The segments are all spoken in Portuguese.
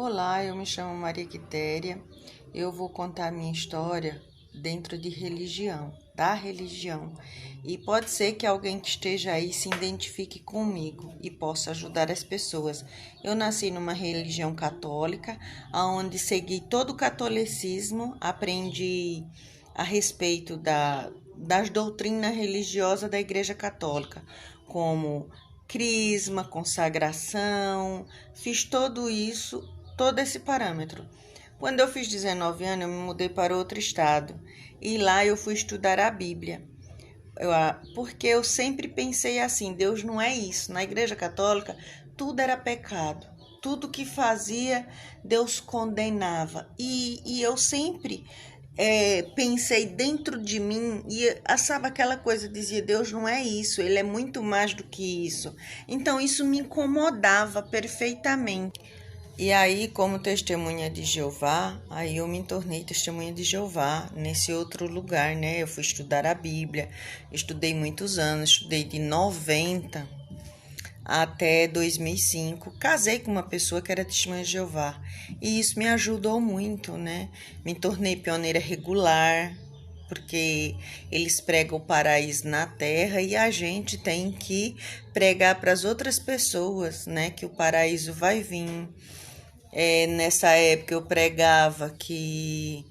Olá, eu me chamo Maria Quitéria. Eu vou contar a minha história dentro de religião, da religião. E pode ser que alguém que esteja aí se identifique comigo e possa ajudar as pessoas. Eu nasci numa religião católica, onde segui todo o catolicismo, aprendi a respeito das doutrinas religiosas da Igreja Católica, como crisma, consagração, fiz todo esse parâmetro. Quando eu fiz 19 anos, eu me mudei para outro estado e lá eu fui estudar a Bíblia. Porque eu sempre pensei assim, Deus não é isso. Na Igreja Católica, tudo era pecado. Tudo que fazia, Deus condenava. E eu sempre pensei dentro de mim e sabe aquela coisa, dizia, Deus não é isso, Ele é muito mais do que isso. Então isso me incomodava perfeitamente. E aí, como testemunha de Jeová, aí eu me tornei testemunha de Jeová nesse outro lugar, né? Eu fui estudar a Bíblia, estudei muitos anos, estudei de 90 até 2005. Casei com uma pessoa que era testemunha de Jeová e isso me ajudou muito, né? Me tornei pioneira regular, porque eles pregam o paraíso na terra e a gente tem que pregar para as outras pessoas, né? Que o paraíso vai vir. Nessa época eu pregava que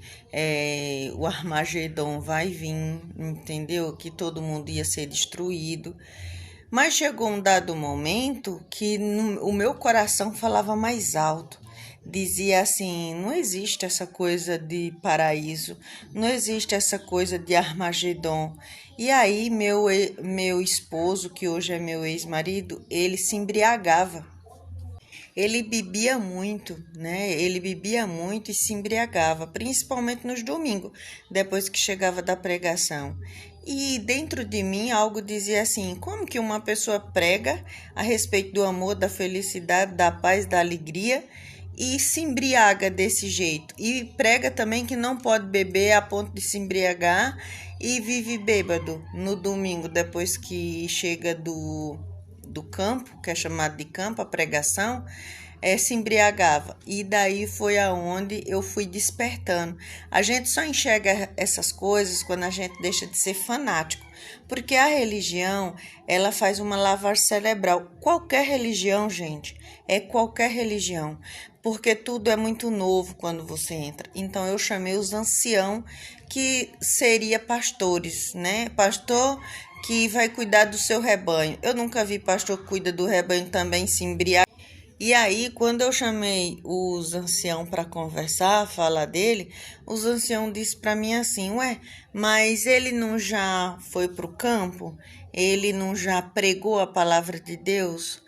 o Armagedon vai vir, entendeu? Que todo mundo ia ser destruído. Mas chegou um dado momento que o meu coração falava mais alto. Dizia assim, não existe essa coisa de paraíso, não existe essa coisa de Armagedon. E aí meu esposo, que hoje é meu ex-marido, ele se embriagava. Ele bebia muito, né? Ele bebia muito e se embriagava, principalmente nos domingos, depois que chegava da pregação. E dentro de mim algo dizia assim: como que uma pessoa prega a respeito do amor, da felicidade, da paz, da alegria e se embriaga desse jeito? E prega também que não pode beber a ponto de se embriagar e vive bêbado no domingo, depois que chega do campo, que é chamado de campo, a pregação, se embriagava. E daí foi aonde eu fui despertando. A gente só enxerga essas coisas quando a gente deixa de ser fanático. Porque a religião, ela faz uma lavagem cerebral. Qualquer religião, gente, é qualquer religião. Porque tudo é muito novo quando você entra. Então eu chamei os anciãos, que seria pastores, né? Pastor que vai cuidar do seu rebanho. Eu nunca vi pastor que cuida do rebanho também se embriagar. E aí, quando eu chamei os anciãos para conversar, falar dele, os anciãos disseram para mim assim, mas ele não já foi para o campo? Ele não já pregou a palavra de Deus?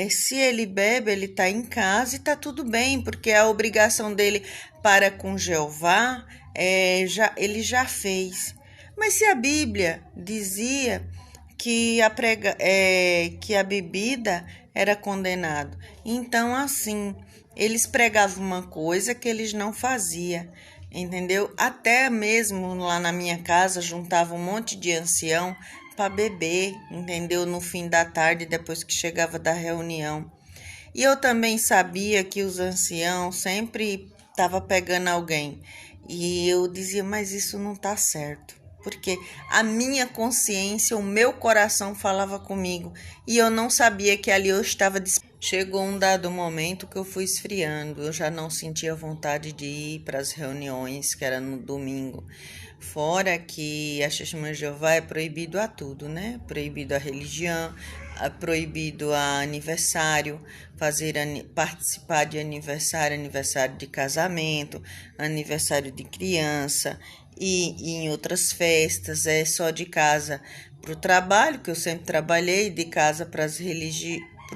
Se ele bebe, ele está em casa e está tudo bem, porque a obrigação dele para com Jeová, ele já fez. Mas se a Bíblia dizia que a bebida era condenado, então assim, eles pregavam uma coisa que eles não faziam, entendeu? Até mesmo lá na minha casa juntava um monte de ancião para beber, entendeu? No fim da tarde, depois que chegava da reunião. E eu também sabia que os anciãos sempre estavam pegando alguém. E eu dizia, mas isso não está certo. Porque a minha consciência, o meu coração falava comigo. E eu não sabia que ali eu estava... Chegou um dado momento que eu fui esfriando. Eu já não sentia vontade de ir para as reuniões, que era no domingo. Fora que a Testemunha de Jeová é proibido a tudo, né? Proibido a religião, proibido a aniversário, participar de aniversário de casamento, aniversário de criança e em outras festas, é só de casa para o trabalho, que eu sempre trabalhei, de casa para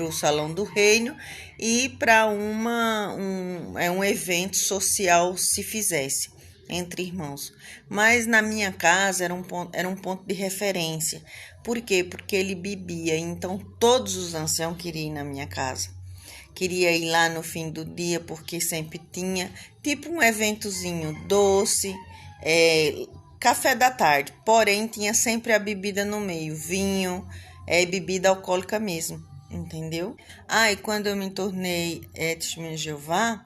o Salão do Reino e para um evento social se fizesse entre irmãos. Mas na minha casa era um ponto de referência. Por quê? Porque ele bebia, então todos os anciãos queriam ir na minha casa. Queria ir lá no fim do dia, porque sempre tinha tipo um eventozinho doce, café da tarde, porém tinha sempre a bebida no meio, vinho, bebida alcoólica mesmo, entendeu? E quando eu me tornei Testemunha de Jeová,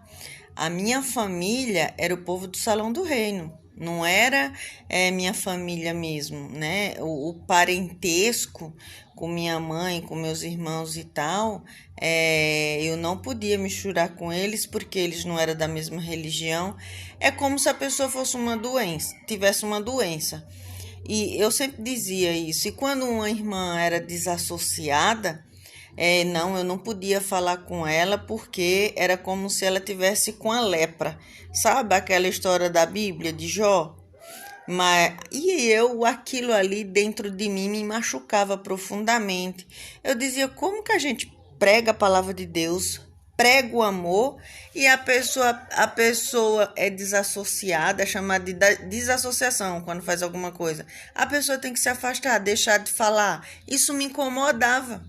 a minha família era o povo do Salão do Reino, não era minha família mesmo, né? O parentesco com minha mãe, com meus irmãos e tal, eu não podia misturar com eles porque eles não eram da mesma religião. É como se a pessoa fosse uma doença, tivesse uma doença. E eu sempre dizia isso. E quando uma irmã era desassociada, não, eu não podia falar com ela porque era como se ela tivesse com a lepra. Sabe aquela história da Bíblia de Jó? Aquilo ali dentro de mim me machucava profundamente. Eu dizia, como que a gente prega a palavra de Deus, prega o amor e a pessoa é desassociada, é chamada de desassociação quando faz alguma coisa. A pessoa tem que se afastar, deixar de falar. Isso me incomodava.